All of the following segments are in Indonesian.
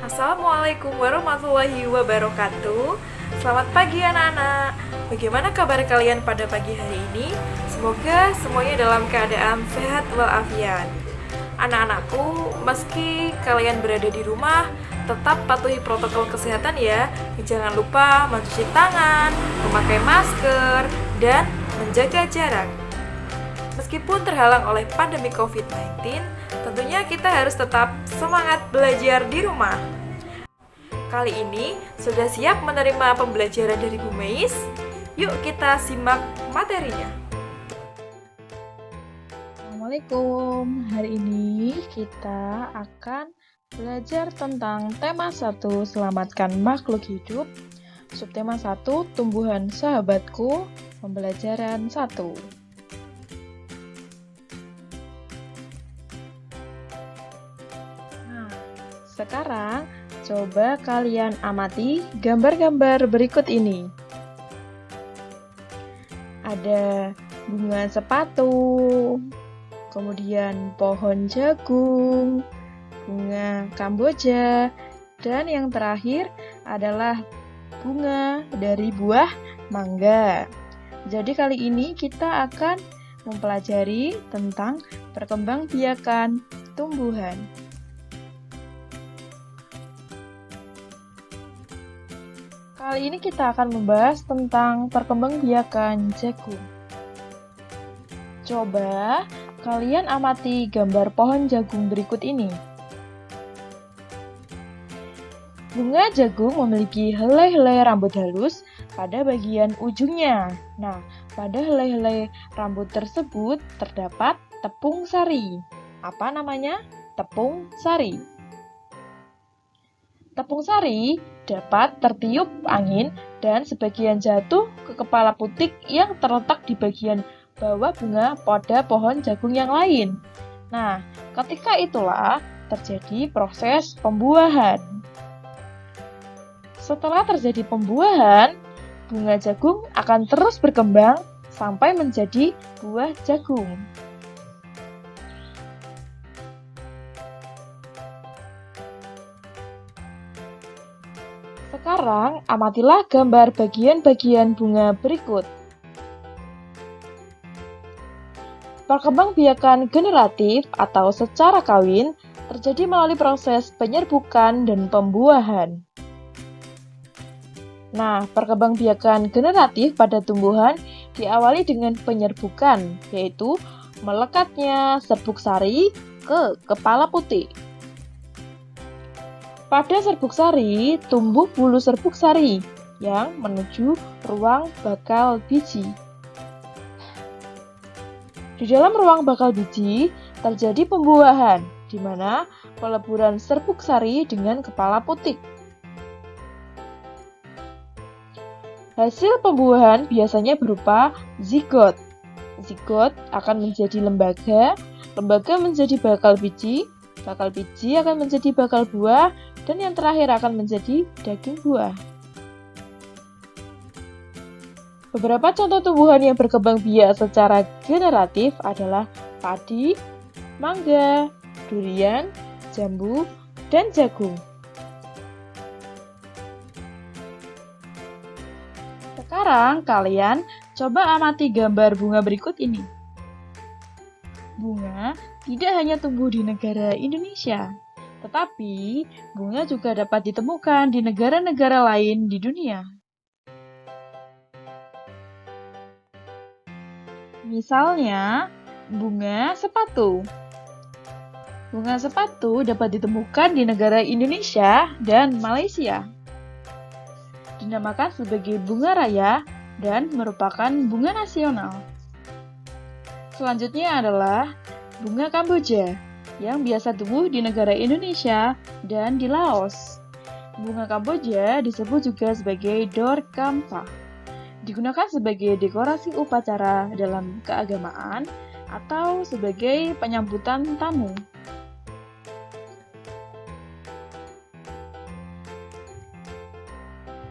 Assalamualaikum warahmatullahi wabarakatuh. Selamat pagi anak-anak. Bagaimana kabar kalian pada pagi hari ini? Semoga semuanya dalam keadaan sehat walafiat. Anak-anakku, meski kalian berada di rumah, tetap patuhi protokol kesehatan ya. Jangan lupa mencuci tangan, memakai masker, dan menjaga jarak. Meskipun terhalang oleh pandemi COVID-19, tentunya kita harus tetap semangat belajar di rumah. Kali ini sudah siap menerima pembelajaran dari Bu Meis? Yuk kita simak materinya. Assalamualaikum. Hari ini kita akan belajar tentang tema 1, selamatkan makhluk hidup. Subtema 1, tumbuhan sahabatku. Pembelajaran 1. Sekarang, coba kalian amati gambar-gambar berikut ini. Ada bunga sepatu, kemudian pohon jagung, bunga kamboja, dan yang terakhir adalah bunga dari buah mangga. Jadi kali ini kita akan mempelajari tentang perkembangbiakan tumbuhan. Kali ini kita akan membahas tentang perkembangbiakan jagung. Coba kalian amati gambar pohon jagung berikut ini. Bunga jagung memiliki helai-helai rambut halus pada bagian ujungnya. Nah, pada helai-helai rambut tersebut terdapat tepung sari. Apa namanya? Tepung sari. Tepung sari dapat tertiup angin dan sebagian jatuh ke kepala putik yang terletak di bagian bawah bunga pada pohon jagung yang lain. Nah, ketika itulah terjadi proses pembuahan. Setelah terjadi pembuahan, bunga jagung akan terus berkembang sampai menjadi buah jagung. Sekarang, amatilah gambar bagian-bagian bunga berikut. Perkembangbiakan generatif atau secara kawin terjadi melalui proses penyerbukan dan pembuahan. Nah, perkembangbiakan generatif pada tumbuhan diawali dengan penyerbukan, yaitu melekatnya serbuk sari ke kepala putik. Pada serbuk sari, tumbuh bulu serbuk sari yang menuju ruang bakal biji. Di dalam ruang bakal biji, terjadi pembuahan, di mana peleburan serbuk sari dengan kepala putik. Hasil pembuahan biasanya berupa zigot. Zigot akan menjadi lembaga, lembaga menjadi bakal biji akan menjadi bakal buah, dan yang terakhir akan menjadi daging buah. Beberapa contoh tumbuhan yang berkembang biak secara generatif adalah padi, mangga, durian, jambu, dan jagung. Sekarang kalian coba amati gambar bunga berikut ini. Bunga tidak hanya tumbuh di negara Indonesia, tetapi bunga juga dapat ditemukan di negara-negara lain di dunia. Misalnya, bunga sepatu. Bunga sepatu dapat ditemukan di negara Indonesia dan Malaysia. Dinamakan sebagai bunga raya dan merupakan bunga nasional. Selanjutnya adalah bunga kamboja yang biasa tumbuh di negara Indonesia dan di Laos. Bunga kamboja disebut juga sebagai dor kampa. Digunakan sebagai dekorasi upacara dalam keagamaan atau sebagai penyambutan tamu.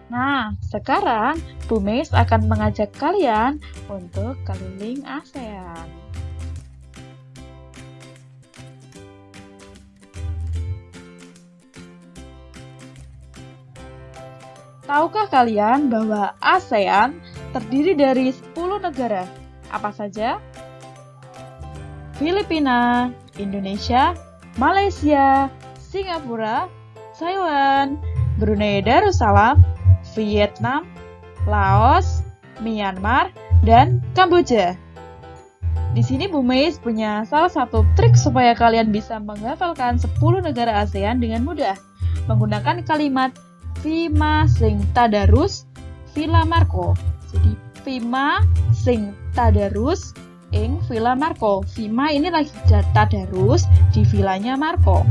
Nah, sekarang Bu Meis akan mengajak kalian untuk keliling ASEAN. Tahukah kalian bahwa ASEAN terdiri dari 10 negara? Apa saja? Filipina, Indonesia, Malaysia, Singapura, Taiwan, Brunei Darussalam, Vietnam, Laos, Myanmar, dan Kamboja. Di sini Bu Meis punya salah satu trik supaya kalian bisa menghafalkan 10 negara ASEAN dengan mudah. Menggunakan kalimat Vima sing tadarus, Villa Marco. Jadi Vima sing tadarus, ing Villa Marco. Vima ini lagi tadarus di villanya Marco.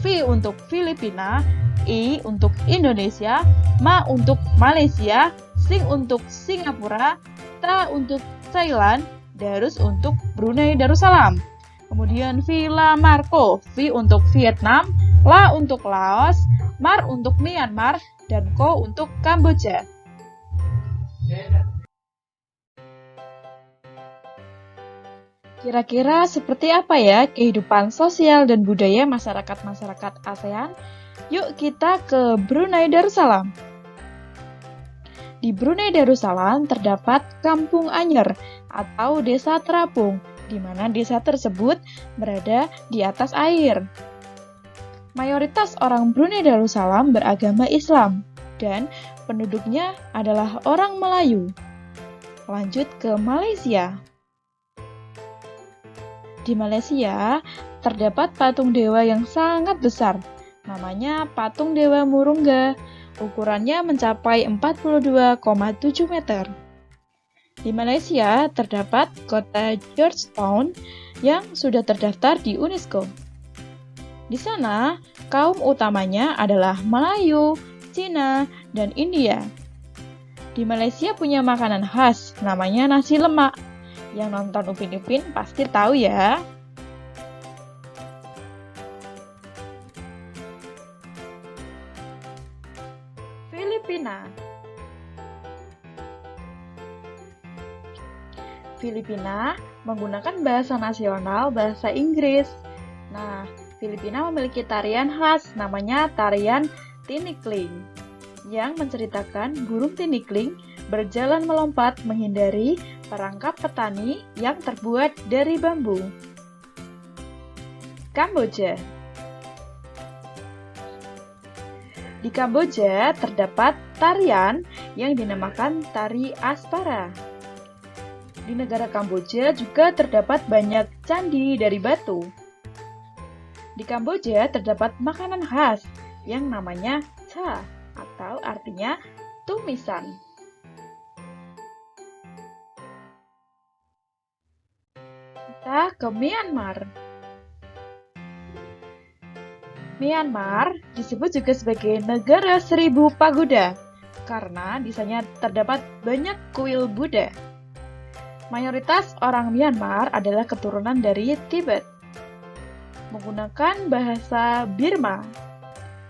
V untuk Filipina, I untuk Indonesia, Ma untuk Malaysia, Sing untuk Singapura, Ta untuk Thailand, Darus untuk Brunei Darussalam. Kemudian Villa Marco, V untuk Vietnam, La untuk Laos, Mar untuk Myanmar, dan Ko untuk Kamboja. Kira-kira seperti apa ya kehidupan sosial dan budaya masyarakat-masyarakat ASEAN? Yuk kita ke Brunei Darussalam. Di Brunei Darussalam terdapat Kampung Anyer atau Desa Terapung, di mana desa tersebut berada di atas air. Mayoritas orang Brunei Darussalam beragama Islam dan penduduknya adalah orang Melayu. Lanjut ke Malaysia. Di Malaysia terdapat patung dewa yang sangat besar, namanya Patung Dewa Murungga. Ukurannya mencapai 42,7 meter. Di Malaysia terdapat kota Georgetown yang sudah terdaftar di UNESCO. Di sana, kaum utamanya adalah Melayu, Cina, dan India. Di Malaysia punya makanan khas, namanya nasi lemak. Yang nonton Upin Ipin pasti tahu ya. Filipina. Filipina menggunakan bahasa nasional bahasa Inggris. Nah, Filipina memiliki tarian khas namanya tarian tinikling yang menceritakan burung tinikling berjalan melompat menghindari perangkap petani yang terbuat dari bambu. Kamboja. Di Kamboja terdapat tarian yang dinamakan tari Aspara. Di negara Kamboja juga terdapat banyak candi dari batu. Di Kamboja terdapat makanan khas yang namanya cha atau artinya tumisan. Kita ke Myanmar. Myanmar disebut juga sebagai negara 1000 pagoda karena di sana terdapat banyak kuil Buddha. Mayoritas orang Myanmar adalah keturunan dari Tibet, menggunakan bahasa Burma.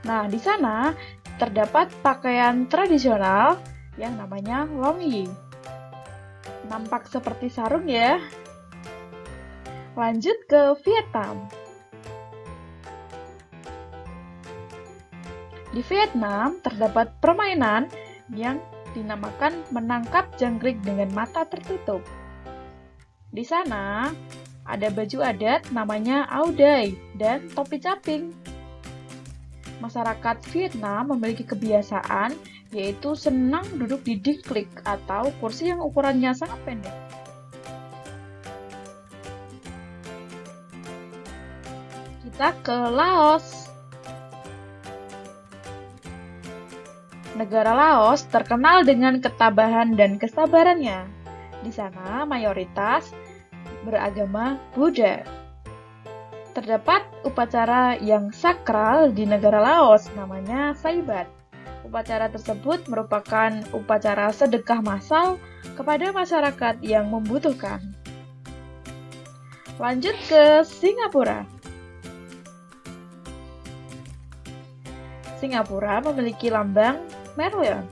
Nah, di sana terdapat pakaian tradisional yang namanya longyi. Nampak seperti sarung ya. Lanjut ke Vietnam. Di Vietnam terdapat permainan yang dinamakan menangkap jangkrik dengan mata tertutup. Di sana ada baju adat namanya áo dai dan topi caping. Masyarakat Vietnam memiliki kebiasaan yaitu senang duduk di diklik atau kursi yang ukurannya sangat pendek. Kita ke Laos. Negara Laos terkenal dengan ketabahan dan kesabarannya. Di sana mayoritas beragama Buddha. Terdapat upacara yang sakral di negara Laos namanya Saibat. Upacara tersebut merupakan upacara sedekah massal kepada masyarakat yang membutuhkan. Lanjut ke Singapura. Singapura memiliki lambang Merlion,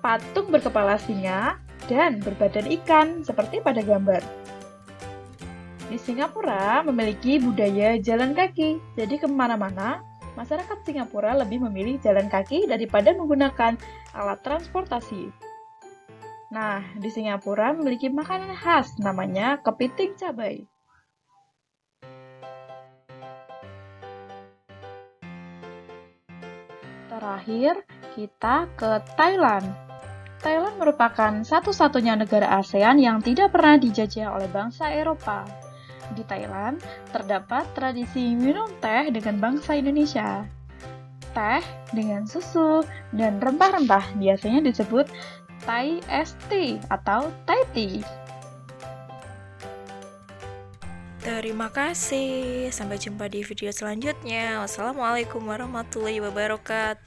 patung berkepala singa dan berbadan ikan seperti pada gambar. Di Singapura memiliki budaya jalan kaki, jadi kemana-mana masyarakat Singapura lebih memilih jalan kaki daripada menggunakan alat transportasi. Nah, di Singapura memiliki makanan khas namanya kepiting cabai. Terakhir, kita ke Thailand. Thailand merupakan satu-satunya negara ASEAN yang tidak pernah dijajah oleh bangsa Eropa. Di Thailand, terdapat tradisi minum teh dengan bangsa Indonesia. Teh dengan susu dan rempah-rempah biasanya disebut Thai iced tea atau Thai tea. Terima kasih. Sampai jumpa di video selanjutnya. Wassalamualaikum warahmatullahi wabarakatuh.